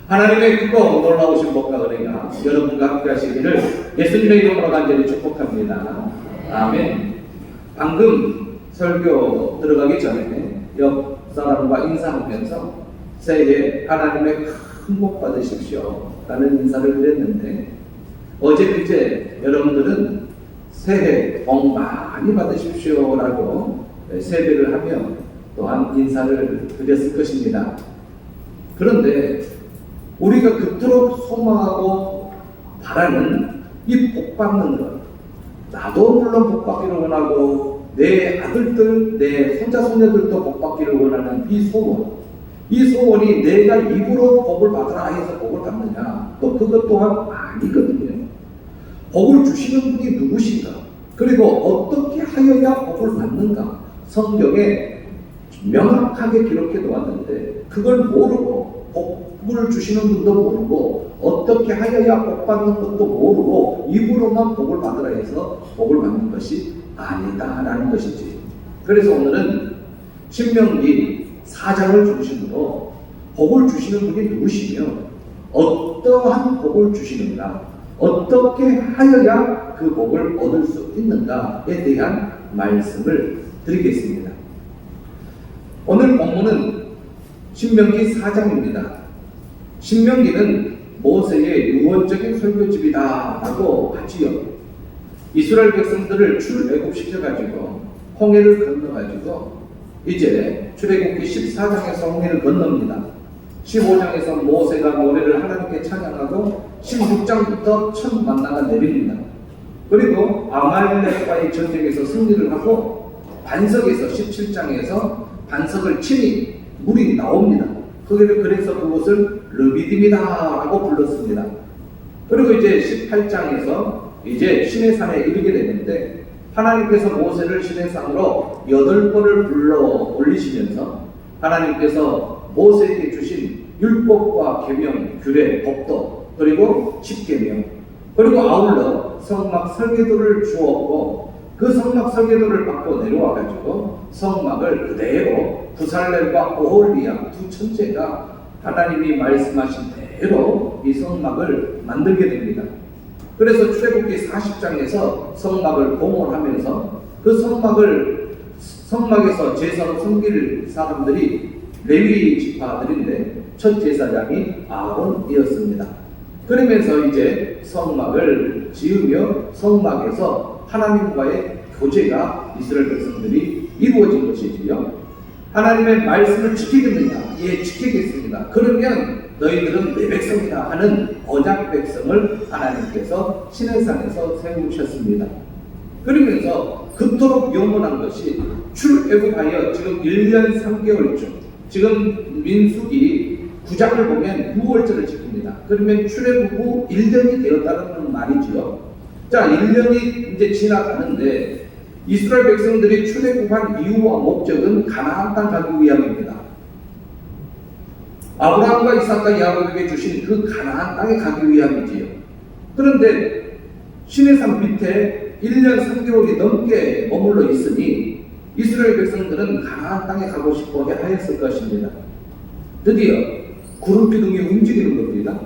하나님의 크고 놀라우신 복과 은혜가 여러분과 함께 하시기를 예수님의 이름으로 간절히 축복합니다. 아멘. 방금 설교 들어가기 전에 옆 사람과 인사하면서 새해 하나님의 큰 복 받으십시오 라는 인사를 드렸는데, 어제 그제 여러분들은 새해 복 많이 받으십시오 라고 세배를 하며 또한 인사를 드렸을 것입니다. 그런데 우리가 그토록 소망하고 바라는 이 복 받는 것, 나도 물론 복 받기를 원하고 내 아들들, 내 손자 손녀들도 복 받기를 원하는 이 소원이 내가 입으로 복을 받으라 해서 복을 받느냐, 또 그것 또한 아니거든요. 복을 주시는 분이 누구신가, 그리고 어떻게 하여야 복을 받는가, 성경에 명확하게 기록해 놓았는데 그걸 모르고, 복을 주시는 분도 모르고 어떻게 하여야 복 받는 것도 모르고 입으로만 복을 받으라 해서 복을 받는 것이 아니다라는 것이지. 그래서 오늘은 신명기 4장을 중심으로 복을 주시는 분이 누구시며 어떠한 복을 주시는가, 어떻게 하여야 그 복을 얻을 수 있는가에 대한 말씀을 드리겠습니다. 오늘 본문은 신명기 4장입니다. 신명기는 모세의 유언적인 설교집이다 라고 하지요. 이스라엘 백성들을 출애굽시켜가지고 홍해를 건너가지고 이제 출애굽기 14장에서 홍해를 건넙니다. 15장에서 모세가 노래를 하나님께 찬양하고 16장부터 첫 만나가 내립니다. 그리고 아말렉과의 전쟁에서 승리를 하고 반석에서 17장에서 반석을 치니 물이 나옵니다. 그래서 그곳을 르비딤이다라고 불렀습니다. 그리고 이제 18장에서 이제 시내산에 이르게 되는데 하나님께서 모세를 시내산으로 8번을 불러 올리시면서 하나님께서 모세에게 주신 율법과 계명, 규례, 법도, 그리고 십계명, 그리고 아울러 성막 설계도를 주었고 그 성막 설계도를 받고 내려와 가지고 성막을 그대로 부살렘과 오홀리암 두 천재가 하나님이 말씀하신 대로 이 성막을 만들게 됩니다. 그래서 출애굽기 40장에서 성막을 봉헌하면서 그 성막에서 제사로 섬길 사람들이 레위 지파들인데 첫 제사장이 아론이었습니다. 그러면서 이제 성막을 지으며 성막에서 하나님과의 교제가 이스라엘 백성들이 이루어진 것이지요. 하나님의 말씀을 지키겠느냐? 예, 지키겠습니다. 그러면 너희들은 내 백성이다 하는 언약 백성을 하나님께서 시내산에서 세우셨습니다. 그러면서 그토록 영원한 것이 출애굽하여 지금 1년 3개월쯤, 지금 민수기 9장을 보면 6월절을 지킵니다. 그러면 출애굽 후 1년이 되었다는 말이지요. 자, 1년이 이제 지나가는데 이스라엘 백성들이 출애굽한 이유와 목적은 가나안 땅 가기 위함입니다. 아브라함과 이삭과 야곱에게 주신 그 가나안 땅에 가기 위함이지요. 그런데 시내산 밑에 1년 3개월이 넘게 머물러 있으니 이스라엘 백성들은 가나안 땅에 가고 싶어 하였을 것입니다. 드디어 구름 기둥이 움직이는 겁니다.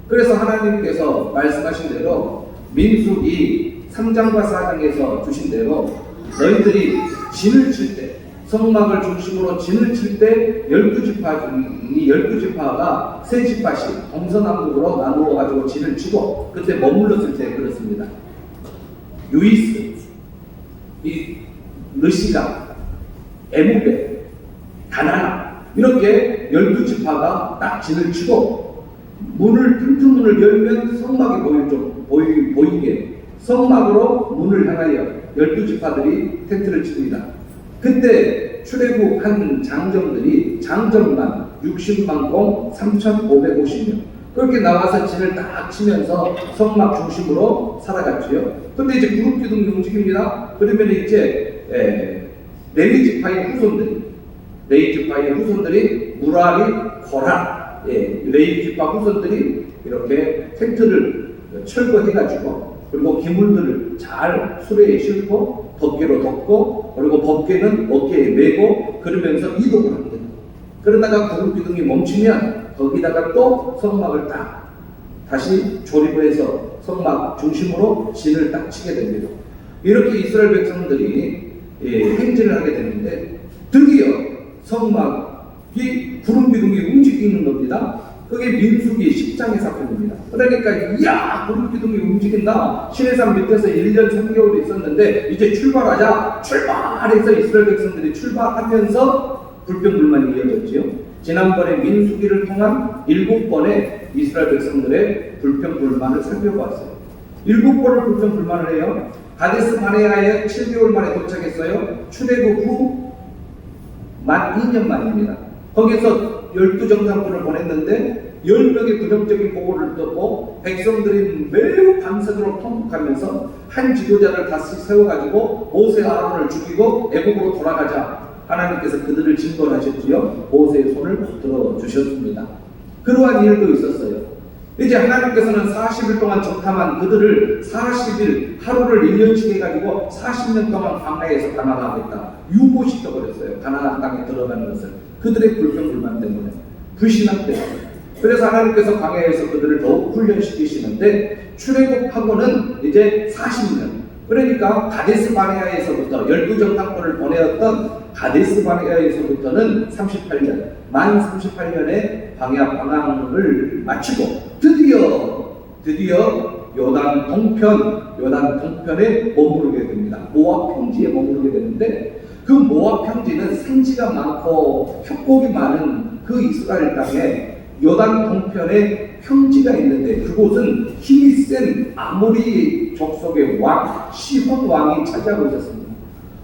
그래서 하나님께서 말씀하신 대로 민수기 3장과 4장에서 주신 대로 너희들이 진을 칠 때, 성막을 중심으로 진을 칠 때 12지파 중에 12지파가 3지파씩 동서남북으로 나누어 가지고 진을 치고, 그때 머물렀을 때 그렇습니다. 유이스, 이 르시가, 에무베, 다나나, 이렇게 12지파가 딱 진을 치고 틈틈 문을 열면 성막이 보이게 성막으로 문을 향하여 12지파들이 텐트를 칩니다. 그때 출애굽한 장정만 60만 공 3,550명 그렇게 나와서 진을 딱 치면서 성막 중심으로 살아갔지요. 근데 이제 구름 기둥이 움직입니다. 그러면 이제 레위 지파의 후손들이 무라리, 고라, 레위 지파 후손들이 이렇게 텐트를 철거해가지고, 그리고 기물들을 잘 수레에 싣고 덮개로 덮고, 그리고 덮개는 어깨에 메고 그러면서 이동을 합니다. 그러다가 구름 기둥이 멈추면 거기다가 또 성막을 딱 다시 조립해서 성막 중심으로 진을 딱 치게 됩니다. 이렇게 이스라엘 백성들이 행진을 하게 되는데 드디어 성막이 구름 기둥이 움직이는 겁니다. 그게 민수기 10장의 사건입니다. 그러니까 이야 구름 기둥이 움직인다. 시내산 밑에서 1년 3개월이 있었는데 이제 출발하자. 출발해서 이스라엘 백성들이 출발하면서 불평불만이 이어졌지요. 지난번에 민수기를 통한 7번의 이스라엘 백성들의 불평불만을 살펴봤어요. 7번을 불평불만을 해요. 가데스 바네아에 7개월 만에 도착했어요. 출애굽 후 만 2년 만입니다. 거기서 12정탐꾼을 보냈는데 10명의 부정적인 보고를 듣고 백성들이 매우 밤새도록 통곡하면서 한 지도자를 다시 세워가지고 모세와 아론을 죽이고 애국으로 돌아가자. 하나님께서 그들을 징벌하셨지요. 모세의 손을 들어주셨습니다. 그러한 일도 있었어요. 이제 하나님께서는 40일 동안 정탐한 그들을 40일 하루를 1년씩 해가지고 40년 동안 광야에서 감화하겠다. 유보시켜버렸어요. 가나안 땅에 들어가는 것을. 그들의 불평불만 때문에, 불신앙 때문에. 그래서 하나님께서 광야에서 그들을 더욱 훈련시키시는데 출애굽하고는 이제 40년. 그러니까 가데스 바네아에서부터 12정탐꾼을 보내었던 가데스 바네아에서부터는 38년, 만 38년의 광야 방황을 마치고 드디어 요단 동편에 머무르게 됩니다. 모압 평지에 머무르게 되는데 그 모압 평지는 산지가 많고 협곡이 많은 그 이스라엘 땅에 요단 동편에 평지가 있는데 그곳은 힘이 센 아모리 족속의 왕 시혼 왕이 차지하고 있었습니다.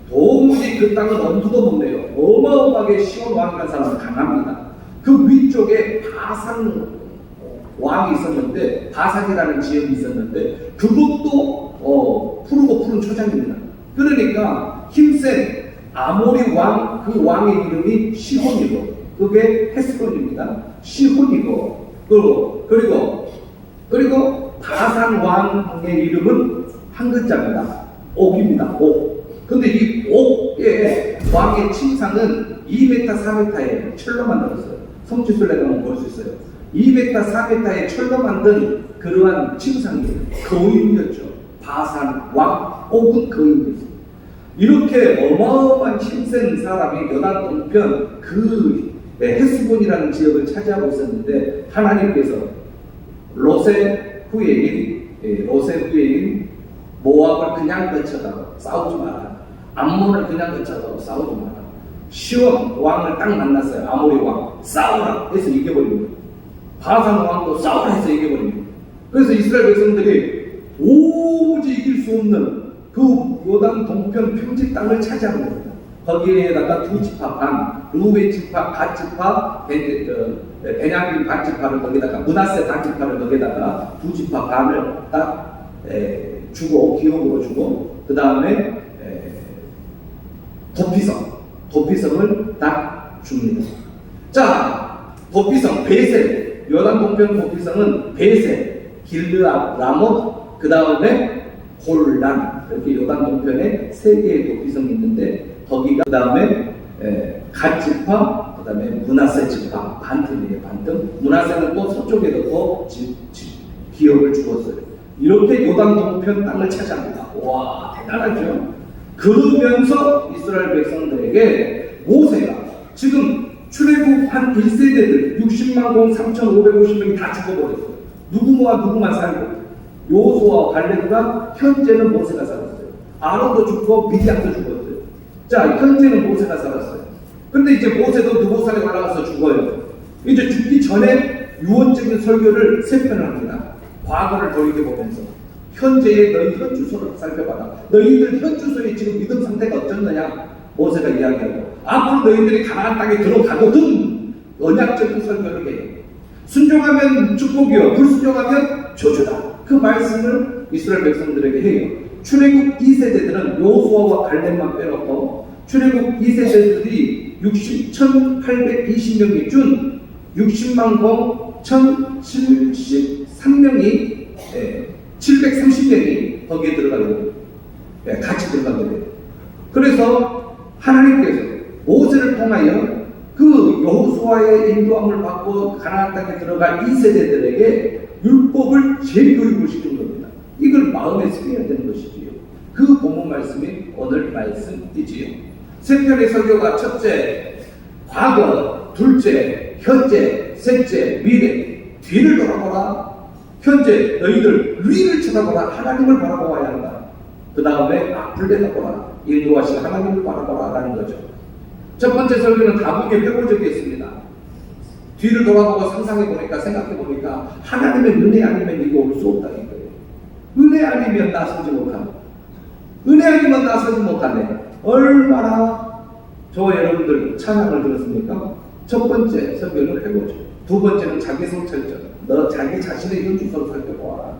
도무지 그 땅은 엄두도 못 내요. 어마어마하게 시혼 왕이라는 사람은 강합니다. 그 위쪽에 바산 왕이 있었는데 바산이라는 지역이 있었는데 그것도 푸른 초장입니다. 그러니까 힘센 아모리 왕 그 왕의 이름이 시혼이고 그게 헤스론입니다. 시혼이고 그리고 바산 왕의 이름은 한 글자입니다. 옥입니다. 옥. 근데 이 옥의 왕의 침상은 2m 4m의 철로 만들었어요. 성지순례 가면 볼 수 있어요. 2m 4m의 철로 만든 그러한 침상이에요. 거인이었죠. 바산 왕 옥은 거인이었어요. 이렇게 어마어마한 힘센 사람이 요단 동편 그 헤스본이라는 지역을 차지하고 있었는데 하나님께서 로세 후예인 모압을 그냥 거쳐다가 싸우지 마라. 암몬을 그냥 거쳐다가 싸우지 마라. 시온 왕을 딱 만났어요. 아모리 왕 싸우라 해서 이겨버립니다. 바산 왕도 싸우라 해서 이겨버립니다. 그래서 이스라엘 백성들이 오지 이길 수 없는 그 요단 동편 평지 땅을 차지한 겁니다. 거기에다가 두 지파 반, 루벤 지파 반 지파, 베냐민 반 지파를 거기다가 므낫세 반 지파를 거기다가 두 지파 반을 딱 주고 기업으로 주고 그 다음에 도피성을 딱 줍니다. 자, 도피성 베셀 요단 동편 도피성은 베셀, 길르앗, 라못 그 다음에 골란 이렇게 요단 동편에 3개의 도피성이 있는데 거기가 그 다음에 갓 지파, 그 다음에 므낫세 지파 반틈이에요. 반틈. 므낫세는 또 서쪽에 넣고 기업을 주었어요. 이렇게 요단 동편 땅을 차지합니다. 와 대단하죠. 그러면서 이스라엘 백성들에게 모세가 지금 출애굽한 1세대들 60만 공 3,550명이 다 죽어버렸어요. 누구만 살고 요수아와 갈렙과 현재는 모세가 살았어요. 아론도 죽고 미디안도 죽었어요. 자, 현재는 모세가 살았어요. 근데 이제 모세도 느보산에 올라가서 죽어요. 이제 죽기 전에 유언적인 설교를 3편을 합니다. 과거를 돌이켜보면서 현재의 너희 현주소를 살펴봐라. 너희들 현주소에 지금 믿음 상태가 어쩌느냐 모세가 이야기하고 앞으로 너희들이 가나안 땅에 들어가거든 언약적인 설교를 해요. 순종하면 축복이요 불순종하면 저주다. 그 말씀을 이스라엘 백성들에게 해요. 출애굽 2세대들은 요수아와 갈렙만 빼놓고 출애굽 2세대들이 1,820명이 준 60만 공 1,073명이 730명이 거기에 들어가게 돼요. 같이 들어가게 돼요. 그래서 하나님께서 모세를 통하여 그 여호수아의 인도함을 받고 가나안 땅에 들어갈 이 세대들에게 율법을 재교육을 시킨 겁니다. 이걸 마음에 새겨야 되는 것이지요. 그 본문 말씀이 오늘 말씀이지요. 세 편의 설교가 첫째, 과거, 둘째, 현재, 셋째, 미래. 뒤를 돌아보라. 현재 너희들 위를 쳐다보라. 하나님을 바라보아야 한다. 그 다음에 앞을 내다보라. 인도하신 하나님을 바라보라 라는 거죠. 첫 번째 설교는 다국에 표본적이 있습니다. 뒤를 돌아보고 상상해 보니까, 생각해 보니까 하나님의 은혜 아니면 이거 올 수 없다 이거예요. 은혜 아니면 나서지 못하네. 은혜 아니면 나서지 못하네. 얼마나 저와 여러분들 찬양을 들었습니까? 첫 번째 설교를 해보죠. 두 번째는 자기 성찰전. 너 자기 자신의 현주소를 살펴보아라.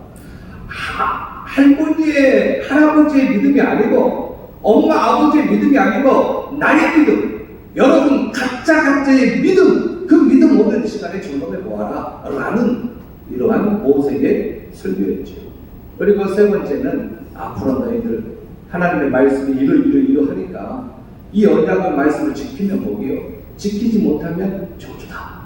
할머니의, 할아버지의 믿음이 아니고 엄마, 아버지의 믿음이 아니고 나의 믿음, 여러분 각자의 믿음, 그 믿음 오늘 이 시간에 점검해 보아라 라는 이러한 모세의 설교였죠. 그리고 세 번째는 앞으로 너희들 하나님의 말씀이 이러하니까 이 언약의 말씀을 지키면 복이요, 지키지 못하면 저주다,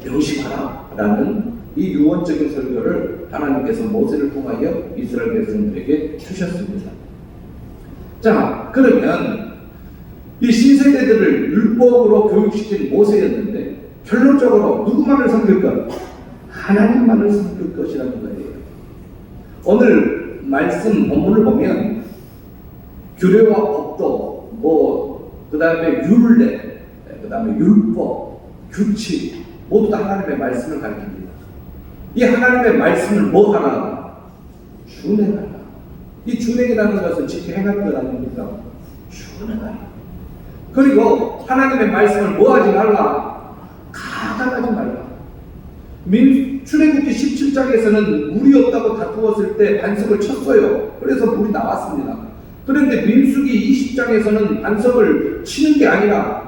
명심하라 라는 이 유언적인 설교를 하나님께서 모세를 통하여 이스라엘 백성들에게 주셨습니다. 자, 그러면 이 신세대들을 율법으로 교육시킨 모세였는데 결론적으로 누구만을 섬길 것? 하나님만을 섬길 것이라는 거예요. 오늘 말씀 본문을 보면 규례와 법도, 그 다음에 율례, 그 다음에 율법, 규칙 모두 다 하나님의 말씀을 가르칩니다. 이 하나님의 말씀을 뭐 하라? 준행하라. 이 준행이라는 것은 지켜 행할 것 아닙니까? 준행하라. 그리고 하나님의 말씀을 뭐 하지 말라? 가담하지 말라. 출애굽기 17장에서는 물이 없다고 다투었을 때 반석을 쳤어요. 그래서 물이 나왔습니다. 그런데 민수기 20장에서는 반석을 치는 게 아니라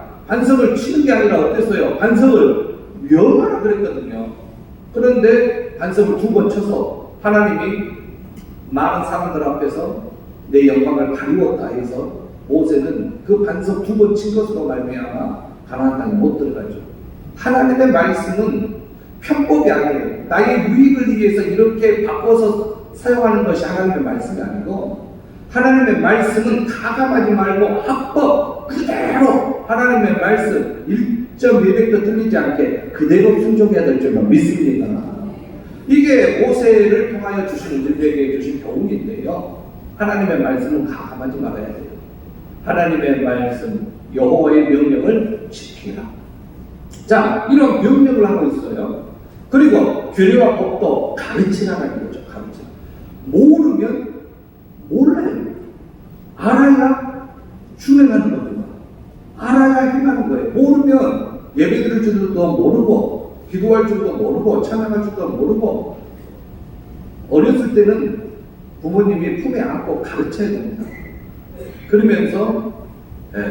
어땠어요? 반석을 명하라 그랬거든요. 그런데 반석을 두 번 쳐서 하나님이 많은 사람들 앞에서 내 영광을 가리웠다 해서 모세는 그 반석 두 번 친 것으로 말미암아 가나안 땅에 못 들어가죠. 하나님의 말씀은 편법이 아니에요. 나의 유익을 위해서 이렇게 바꿔서 사용하는 것이 하나님의 말씀이 아니고, 하나님의 말씀은 가감하지 말고 합법 그대로 하나님의 말씀 1.200도 틀리지 않게 그대로 순종해야 될 줄로 믿습니다. 이게 모세를 통하여 주신 우리에게 주신 교훈인데요. 하나님의 말씀은 가감하지 말아야 돼요. 하나님의 말씀, 여호와의 명령을 지키라. 자, 이런 명령을 하고 있어요. 그리고 규례와 법도 가르치라는 거죠. 가르치라. 모르면 몰라요. 알아야 준행하는 겁니다. 알아야 행하는 거예요. 모르면 예배 드릴 줄도 모르고, 기도할 줄도 모르고, 찬양할 줄도 모르고, 어렸을 때는 부모님이 품에 안고 가르쳐야 됩니다. 그러면서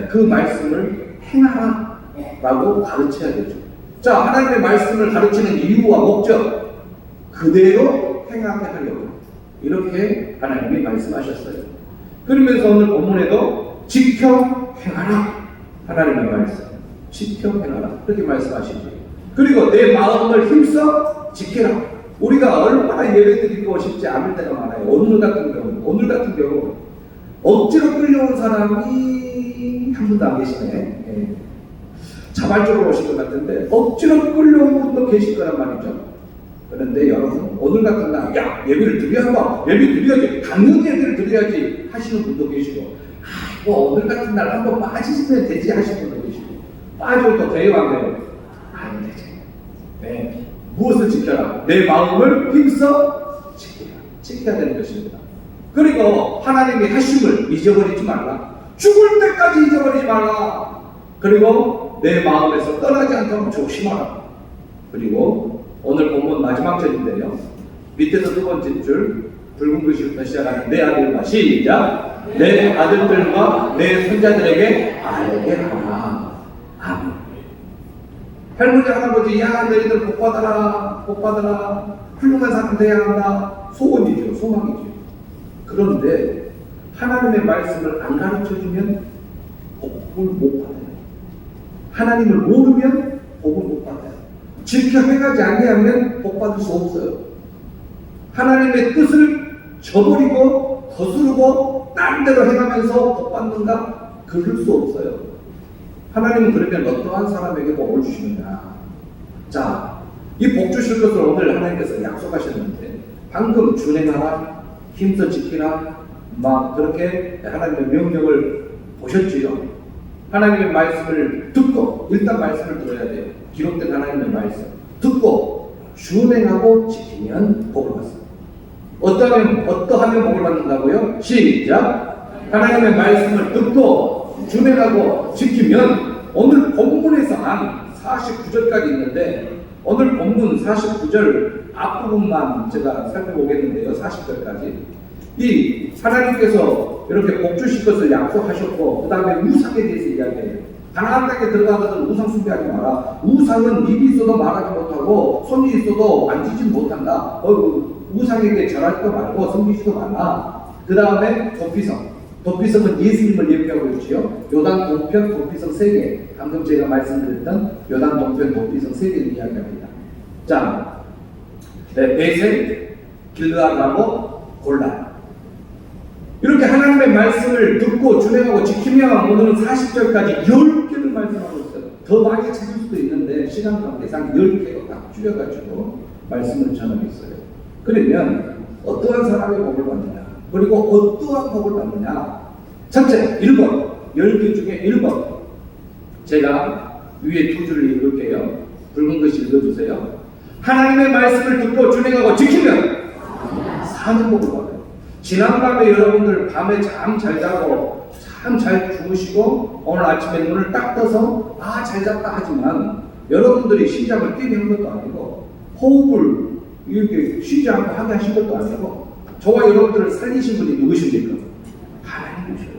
그 말씀을 행하라 라고 가르쳐야 되죠. 자, 하나님의 말씀을 가르치는 이유와 목적 그대로 행하게 하려고 이렇게 하나님이 말씀하셨어요. 그러면서 오늘 본문에도 지켜 행하라. 하나님의 말씀 지켜 행하라 그렇게 말씀하시죠. 그리고 내 마음을 힘써 지키라. 우리가 얼마나 예배드리고 싶지 않을 때가 많아요. 오늘 같은 경우 억지로 끌려온 사람이 한 분도 안 계시네. 자발적으로 오신 것 같은데 억지로 끌려온 분도 계실 거란 말이죠. 그런데 여러분, 오늘 같은 날, 야, 예배를 드려야 한다. 예배 드려야지. 당연히 예배를 드려야지 하시는 분도 계시고, 오늘 같은 날 한번 빠지시면 되지 하시는 분도 계시고, 빠져도 돼요, 안 돼요? 안 되지. 네. 무엇을 지켜라? 내 마음을 힘써 지켜야 되는 것입니다. 그리고 하나님이 하심을 잊어버리지 말라. 죽을 때까지 잊어버리지 말라. 그리고 내 마음에서 떠나지 않도록 조심하라. 그리고 오늘 본문 마지막 절인데요. 밑에서 두 번째 줄 붉은 글씨부터 시작하는 내 아들과 시작. 내 아들들과 내 손자들에게 알게 하라. 아멘. 할머니 할아버지, 야, 너희들 복 받아라. 훌륭한 사람 돼야 한다. 소원이죠. 소망이죠. 그런데 하나님의 말씀을 안 가르쳐주면 복을 못 받아요. 하나님을 모르면 복을 못 받아요. 지켜 행하지 아니하면 복 받을 수 없어요. 하나님의 뜻을 저버리고 거스르고 딴 대로 행하면서 복 받는가? 그럴 수 없어요. 하나님은 그러면 어떠한 사람에게 복을 주시느냐? 자, 이 복 주실 것을 오늘 하나님께서 약속하셨는데 방금 준행하라, 힘써 지키라, 막 그렇게 하나님의 명령을 보셨지요. 하나님의 말씀을 듣고, 일단 말씀을 들어야 돼요. 기록된 하나님의 말씀 듣고 준행하고 지키면 복을 받습니다. 어떠하면 복을 받는다고요? 시작! 하나님의 말씀을 듣고 준행하고 지키면, 오늘 본문에서 한 49절까지 있는데 오늘 본문 49절 앞부분만 제가 살펴보겠는데요. 40절까지 이 하나님께서 이렇게 복 주실 것을 약속하셨고, 그 다음에 우상에 대해서 이야기해요. 가나안 땅에 들어가거든 우상 숭배하지 마라. 우상은 입이 있어도 말하지 못하고 손이 있어도 만지지 못한다. 우상에게 절하지도 말고 섬기지도 말라. 그 다음에 도피성은 예수님을 예표하고 있지요. 요단 동편 도피성 3개, 방금 제가 말씀드렸던 요단 동편 도피성 3개를 이야기합니다. 자, 베셀, 길르앗하고 골라. 이렇게 하나님의 말씀을 듣고 준행하고 지키면 오늘은 40절까지 10개를 말씀하고 있어요. 더 많이 찾을 수도 있는데 시간 관계상 10개로 딱 줄여가지고 말씀을 전하겠어요. 그러면 어떠한 사람의 복을 받느냐, 그리고 어떠한 복을 받느냐. 첫째, 1번, 10개 중에 1번. 제가 위에 두 줄을 읽을게요. 붉은 글씨 읽어주세요. 하나님의 말씀을 듣고 준행하고 지키면 사는 복을 받아요. 지난밤에 여러분들 밤에 잠 잘 자고 참 잘 주무시고 오늘 아침에 눈을 딱 떠서 잘 잤다 하지만 여러분들이 심장을 뛰게 한 것도 아니고 호흡을 이렇게 쉬지 않고 하게 하신 것도 아니고 저와 여러분들을 살리신 분이 누구십니까? 하나님이셔요.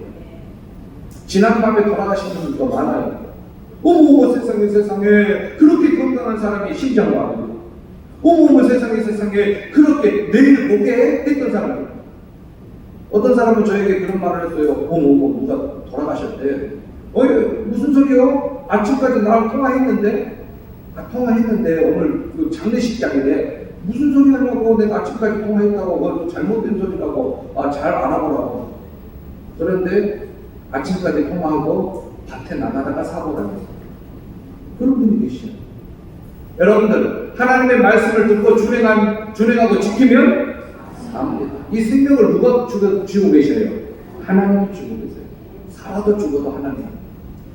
지난밤에 돌아가신 분들도 많아요. 어머 세상에 그렇게 건강한 사람이 심장마비, 어머 세상에 그렇게 내일 보게 했던 사람이, 어떤 사람은 저에게 그런 말을 했어요. 어머 누가 돌아가셨대. 무슨 소리요? 아침까지 나랑 통화했는데 오늘 그 장례식장이래. 무슨 소리 하냐고. 내가 아침까지 통화했다고. 잘못된 소리라고. 잘 알아보라고. 그런데 아침까지 통화하고 밭에 나가다가 사고가 났어요. 그런 분이 계시죠. 여러분들 하나님의 말씀을 듣고 준행하고 지키면 삽니다. 이 생명을 누가 주고 계셔요? 하나님이 주고 계세요. 살아도 죽어도 하나님.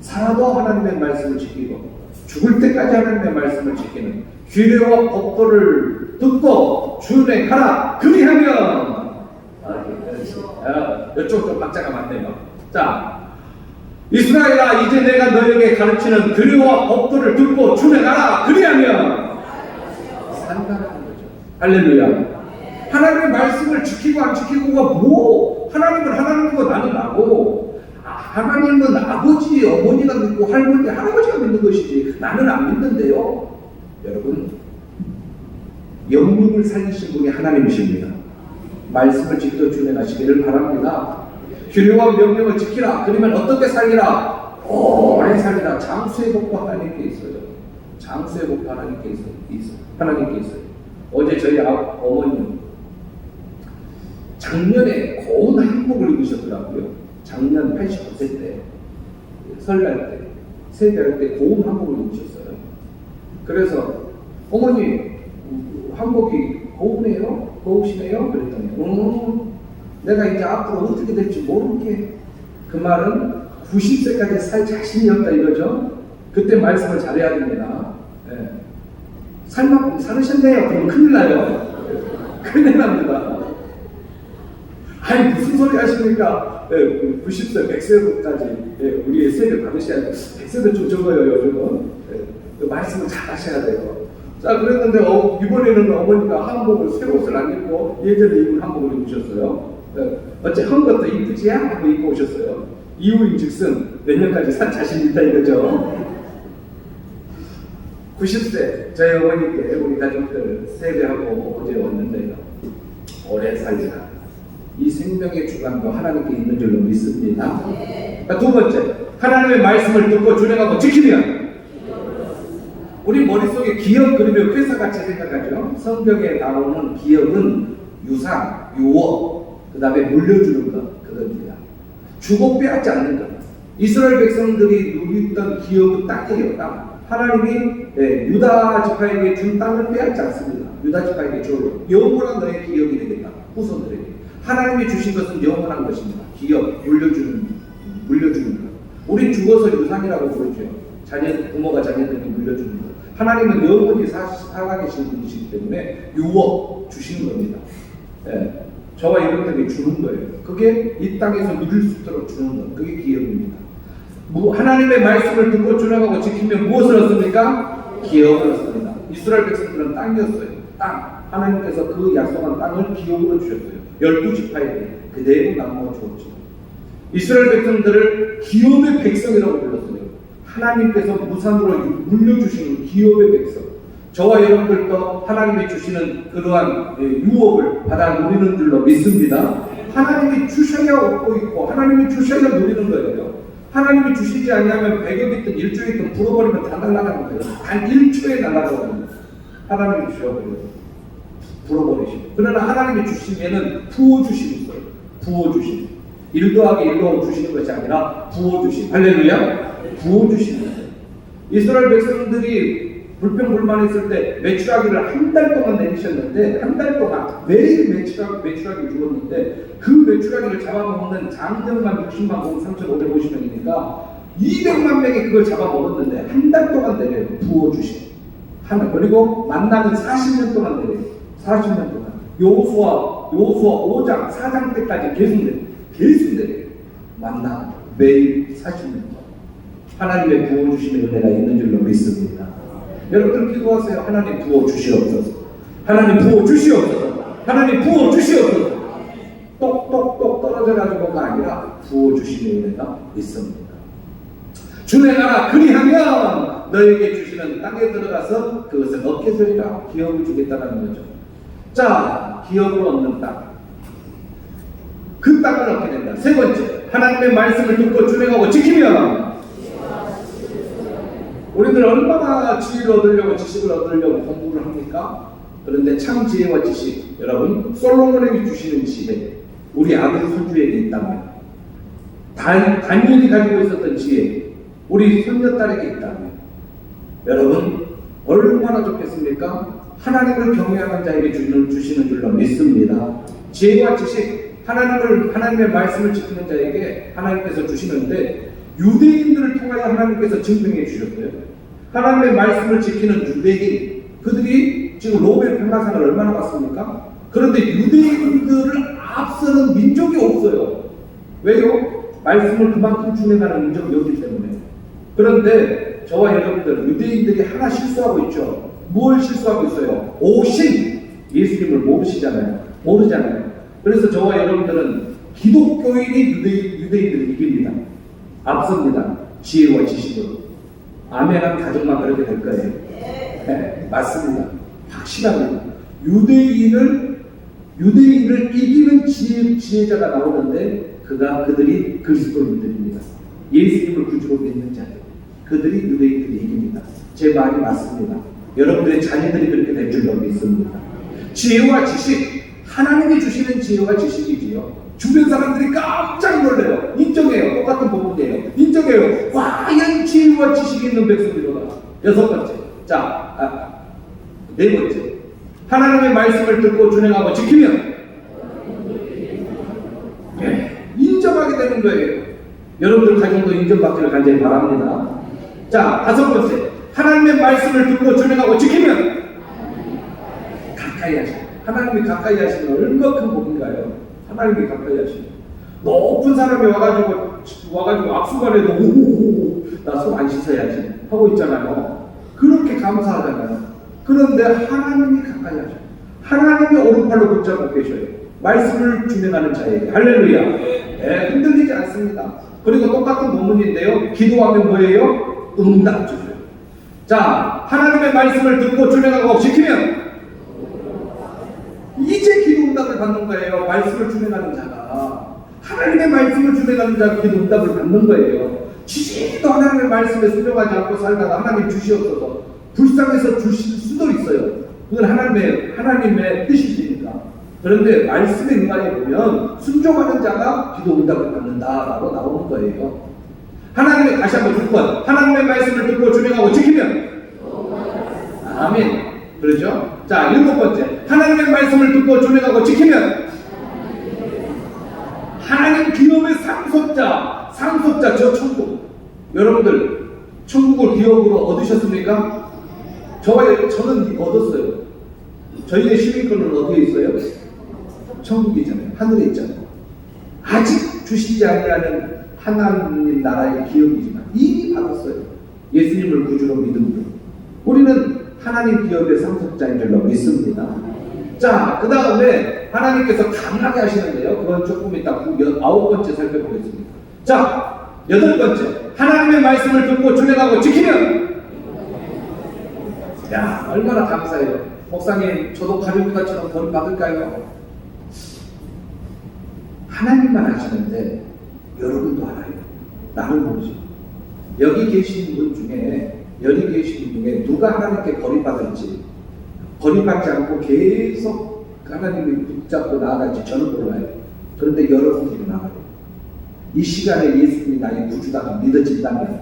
살아도 하나님의 말씀을 지키고 죽을 때까지 하나님의 말씀을 지키는 규례와 법도를 듣고 준행하라. 그리하면 이쪽 좀 박자가 맞네요. 자, 이스라엘아, 이제 내가 너에게 가르치는 규례와 법도를 듣고 준행하라. 그리하면 산다는 거죠. 할렐루야. 하나님의 말씀을 지키고 안 지키고가 하나님은 하나님이고 나는 나고, 하나님은 아버지, 어머니가 믿고 할머니, 할아버지가 믿는 것이지 나는 안 믿는데요. 여러분, 영육을 살리신 분이 하나님이십니다. 말씀을 지켜 준행하시기를 바랍니다. 규례와 명령을 지키라. 그러면 어떻게 살리라? 오래 살리라. 장수의 복과 하나님께 있어요. 장수의 복과 하나님께 있어요. 어제 저희 어머님 작년에 고운 한복을 입으셨더라고요. 작년 85세 때, 설날 때, 세배할 때 고운 한복을 입으셨어요. 그래서 어머니 한복이 고우시네요? 그랬더니 내가 이제 앞으로 어떻게 될지 모르게. 그 말은 90세까지 살 자신이 없다 이거죠. 그때 말씀을 잘해야 됩니다. 살 만큼 살으셨네요. 그럼 큰일 나요. 큰일 납니다. 무슨 소리 하십니까? 90세, 100세까지 우리의 세를 받으셔야 돼요. 100세도 좀 적어요, 요즘은. 말씀을 잘 하셔야 돼요. 자, 그랬는데 이번에는 어머니가 한복을, 새 옷을 안 입고 예전에 입은 한복을 입으셨어요. 어째 한 것도 이쁘지? 하고 입고 오셨어요. 이유인 즉슨 몇 년까지 살 자신 있다 이거죠. 90세 저희 어머니께 우리 가족들 세배하고 어제 왔는데요. 오래 살리라. 이 생명의 주관도 하나님께 있는 줄로 믿습니다. 두 번째, 하나님의 말씀을 듣고 준행하고 지키면 우리 머릿속에 기업 그러면 회사같이 생각하죠. 성경에 나오는 기업은 유산, 유업, 그 다음에 물려주는 것, 그겁니다. 주고 빼앗지 않는 것. 이스라엘 백성들이 누리던 기업은 땅이에요, 땅. 하나님이 유다 지파에게 준 땅을 빼앗지 않습니다. 유다 지파에게 줘요. 영원한 너의 기업이 되겠다. 후손들에게. 하나님이 주신 것은 영원한 것입니다. 기업, 물려주는 것. 우린 죽어서 유산이라고 부르죠. 부모가 자녀들에게 물려주는 것. 하나님은 영원히 살아계신 분이시기 때문에 유업 주시는 겁니다. 저와 여러분들에게 주는 거예요. 그게 이 땅에서 누릴 수 있도록 주는 것. 그게 기업입니다. 하나님의 말씀을 듣고 준행하고 지키면 무엇을 얻습니까? 기업을 얻습니다. 이스라엘 백성들은 땅이었어요. 땅. 하나님께서 그 약속한 땅을 기업으로 주셨어요. 12지파에게 그대로 나누어 주었죠. 이스라엘 백성들을 기업의 백성이라고 불렀어요. 하나님께서 무상으로 물려주시는 기업의 백성. 저와 여러분들도 하나님이 주시는 그러한 유업을 받아 누리는 줄로 믿습니다. 하나님이 주셔야 얻고 있고 하나님이 주셔야 누리는 거예요. 하나님이 주시지 않으면 100여 있든 1조에 있든 불어버리면 다 날아가는 거예요. 단 1초에 날아가는 하나님이 주셔버려요. 불어버리시고. 그러나 하나님이 주시면은 부어주심이 있어요. 부어주심. 1 더하기 1로 주시는 것이 아니라 부어주심. 할렐루야. 부어주심이 있어요. 이스라엘 백성들이 불평불만했을 때 메추라기를 한 달 동안 내리셨는데 한 달 동안 매일 메추라기 죽었는데 그 메추라기를 잡아먹는 장정만 60만 3,550명이니까 200만 명이 그걸 잡아먹었는데 한 달 동안 내려요. 부어주심. 하나. 그리고 만나는 40년 동안 내려요. 40년 동안. 여호수아 5장 4장 때까지 계속 내려요. 만나 매일 40년 동안. 하나님의 부어주심의 은혜가 있는 줄로 믿습니다. 여러분들 기도하세요. 하나님 부어주시옵소서. 하나님 부어주시옵소서. 하나님 부어주시옵소서. 똑똑똑 떨어져가지고가 아니라 부어주심의 은혜가 있습니다. 주의 나라 그리하면 너에게 주시는 땅에 들어가서 그것을 얻게 되리라. 기업을 주겠다는 거죠. 자, 기업을 얻는 땅. 그 땅을 얻게 된다. 세 번째, 하나님의 말씀을 듣고 준행하고 지키면 우리들 얼마나 지혜를 얻으려고 지식을 얻으려고 공부를 합니까? 그런데 참 지혜와 지식, 여러분 솔로몬에게 주시는 지혜, 우리 아들 손주에게 있다면, 다니엘이 가지고 있었던 지혜, 우리 손녀딸에게 있다면, 여러분 얼마나 좋겠습니까? 하나님을 경외하는 자에게 주시는 줄로 믿습니다. 지혜와 지식, 하나님의 말씀을 지키는 자에게 하나님께서 주시는데, 유대인들을 통하여 하나님께서 증명해 주셨어요. 하나님의 말씀을 지키는 유대인, 그들이 지금 노벨 평화상을 얼마나 받습니까? 그런데 유대인들을 앞서는 민족이 없어요. 왜요? 말씀을 그만큼 준행하는 민족이었기 때문에. 그런데 저와 여러분들, 유대인들이 하나 실수하고 있죠. 뭘 실수하고 있어요? 오신 예수님을 모르잖아요. 그래서 저와 여러분들은 기독교인이 유대인들을 이깁니다. 앞섭니다. 지혜와 지식으로. 아멘한 가정만 그렇게 될 거예요. 네, 맞습니다. 확실합니다. 유대인을 이기는 지혜자가 나오는데 그들이 그리스도인들입니다. 예수님을 구주로 믿는 자들. 그들이 유대인들이 이깁니다. 제 말이 맞습니다. 여러분들의 자녀들이 그렇게 될 줄로 믿습니다. 지혜와 지식, 하나님이 주시는 지혜와 지식이지요. 주변 사람들이 깜짝 놀래요. 인정해요. 똑같은 부분이에요. 인정해요. 과연 지혜와 지식이 있는 백성들이로다. 6번째. 자, 4번째. 하나님의 말씀을 듣고 준행하고 지키면 인정하게 되는 거예요. 여러분들 가정도 인정받기를 간절히 바랍니다. 자, 5번째. 하나님의 말씀을 듣고 준행하고 지키면 가까이 하시는. 하나님이 가까이 하시는 얼마나 큰 복인가요? 하나님이 가까이 하시는. 높은 사람이 와가지고 악수관에도 오오오 나 손 안 씻어야지 하고 있잖아요. 그렇게 감사하잖아요. 그런데 하나님이 가까이 하셔요. 하나님이 오른팔로 붙잡고 계셔요. 말씀을 준행하는 자에게. 할렐루야. 네, 흔들리지 않습니다. 그리고 똑같은 본문인데요. 기도하면 뭐예요? 응답 주세요. 자, 하나님의 말씀을 듣고 준행하고 지키면 이제 기도 응답을 받는 거예요. 말씀을 준행하는 자가. 하나님의 말씀을 준행하는 자가 기도 응답을 받는 거예요. 지지도 하나님의 말씀에 순종하지 않고 살다가 하나님 주시옵소서. 불쌍해서 주실 수도 있어요. 그건 하나님의 뜻이시니까. 그런데 말씀의 응답에 보면 순종하는 자가 기도 응답을 받는다라고 나오는 거예요. 하나님의 다시 한번 6번 하나님의 말씀을 듣고 준행하고 지키면 아멘. 그렇죠? 자, 7번째 하나님의 말씀을 듣고 준행하고 지키면 하나님 기업의 상속자 저 천국. 여러분들 천국을 기업으로 얻으셨습니까? 저는 얻었어요. 저희의 시민권은 어디에 있어요? 천국이잖아요. 하늘에 있잖아요. 아직 주시지 아니하는 하나님 나라의 기업이지만 이미 받았어요. 예수님을 구주로 믿음으로. 우리는 하나님 기업의 상속자인 줄로 믿습니다. 자, 그 다음에 하나님께서 강하게 하시는데요. 그건 조금 이따 9번째 살펴보겠습니다. 자, 8번째 하나님의 말씀을 듣고 준행하고 지키면 야, 얼마나 감사해요. 목사님, 저도 가족과처럼 벌 받을까요? 하나님만 하시는데 여러분도 알아요. 나는 모르죠. 여기 계신 분 중에 누가 하나님께 버림받을지, 버림받지 않고 계속 하나님을 붙잡고 나아갈지 저는 몰라요. 그런데 여러분들은 알아요. 이 시간에 예수님이 나의 구주다가 믿어진다면,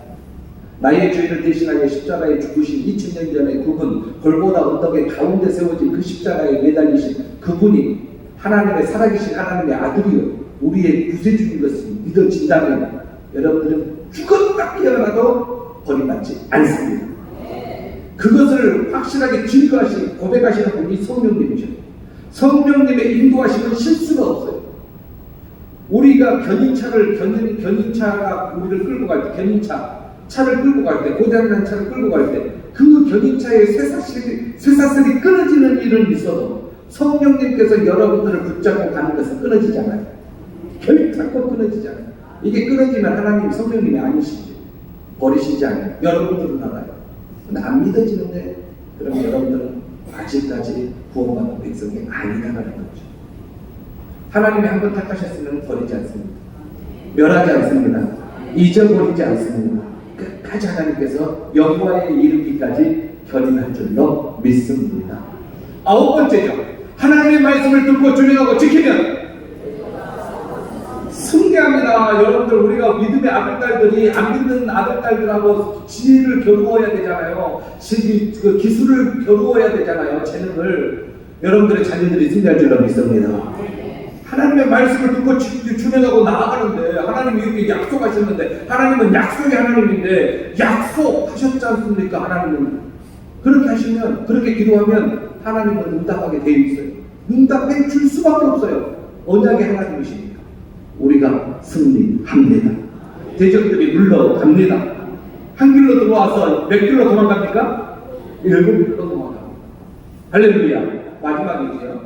나의 죄를 대신하여 십자가에 죽으신 2000년 전에 그분, 골고다 언덕의 가운데 세워진 그 십자가에 매달리신 그분이 하나님의 살아계신 하나님의 아들이요 우리의 구세주인 것을 믿어진다면 여러분들은 죽었다 깨어나도 버림받지 않습니다. 그것을 확실하게 증거하시고 고백하시는 분이 성령님이셔요. 성령님의 인도하심은 실수가 없어요. 우리가 견인차가 우리를 끌고 갈 때, 차를 끌고 갈 때, 고장난 차를 끌고 갈 때, 그 견인차의 쇠사슬이 끊어지는 일은 있어도 성령님께서 여러분들을 붙잡고 가는 것은 끊어지지 않아요. 결코 끊어지지 않아요. 이게 끊어지면 하나님, 성령님이 아니시죠. 버리시지 않아요. 여러분들은 알아요. 근데 안 믿어지는데, 그럼 여러분들은 아직까지 구원받은 백성이 아니다라는 거죠. 하나님이 한번 택하셨으면 버리지 않습니다. 멸하지 않습니다. 잊어버리지 않습니다. 끝까지 하나님께서 영광에 이르기까지 견인할 줄로 믿습니다. 9번째죠. 하나님의 말씀을 듣고 준행하고 지키면 승리합니다. 여러분들, 우리가 믿음의 아들딸들이 안 믿는 아들딸들하고 지혜를 겨루어야 되잖아요. 그 기술을 겨루어야 되잖아요. 재능을. 여러분들의 자녀들이 승리할 줄로 믿습니다. 하나님의 말씀을 듣고 준행하고 나아가는데, 하나님이 이렇게 약속하셨는데, 하나님은 약속의 하나님인데 약속하셨지 않습니까? 하나님은 그렇게 하시면, 그렇게 기도하면 하나님은 응답하게 되어 있어요. 응답해 줄 수밖에 없어요. 언약의 하나님이시니까 우리가 승리합니다. 대적들이 물러갑니다. 한 길로 들어와서 몇 길로 도망갑니까? 7길로 도망갑니다. 할렐루야. 마지막이지요.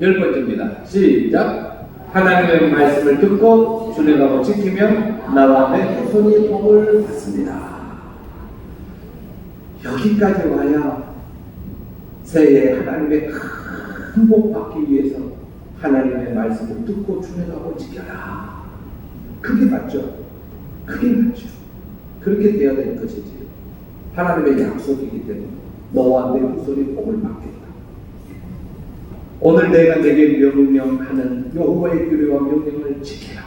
10번째입니다. 시작. 하나님의 말씀을 듣고 준행하고 지키면 나와 내 후손이 복을 받습니다. 여기까지 와야 새해 하나님의 큰 복 받기 위해서 하나님의 말씀을 듣고 준행하고 지켜라. 그게 맞죠? 그게 맞죠? 그렇게 되어야 될 것이지. 하나님의 약속이기 때문에 너와 내 후손이 복을 받겠다. 오늘 내가 내게 명령하는 여호와의 규례와 명령을 지켜라.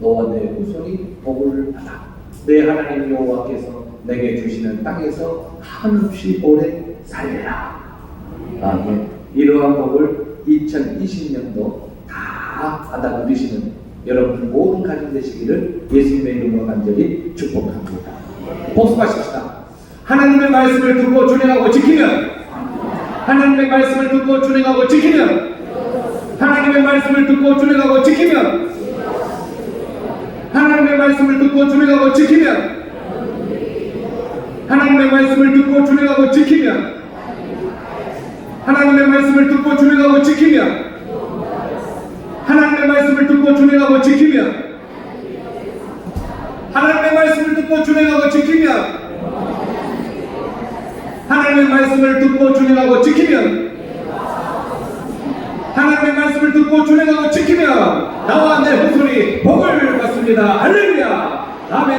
너와 내 후손이 복을 받아. 내 하나님 여호와께서 내게 주시는 땅에서 한없이 오래 살리라. 아멘. 이러한 복을 2020년도 다 받아 누리시는 여러분 모든 가정 되시기를 예수님의 이름으로 간절히 축복합니다. 복습하십시다. 하나님의 말씀을 듣고 준행하고 지키면, 하나님의 말씀을 듣고 준행하고 지키면, 하나님의 말씀을 듣고 준행하고 지키면, 하나님의 말씀을 듣고 준행하고 지키면, 하나님의 말씀을 듣고 준행하고 지키면, 하나님의 말씀을 듣고 준행하고 지키면, 하나님의 말씀을 듣고 준행하고 지키면, 하나님의 말씀을 듣고 준행하고 지키면, 하나님의 말씀을 듣고 준행하고 지키면, 하나님의 말씀을 듣고 준행하고 지키면 나와 내 후손이 복을 받습니다. 할렐루야. 아멘.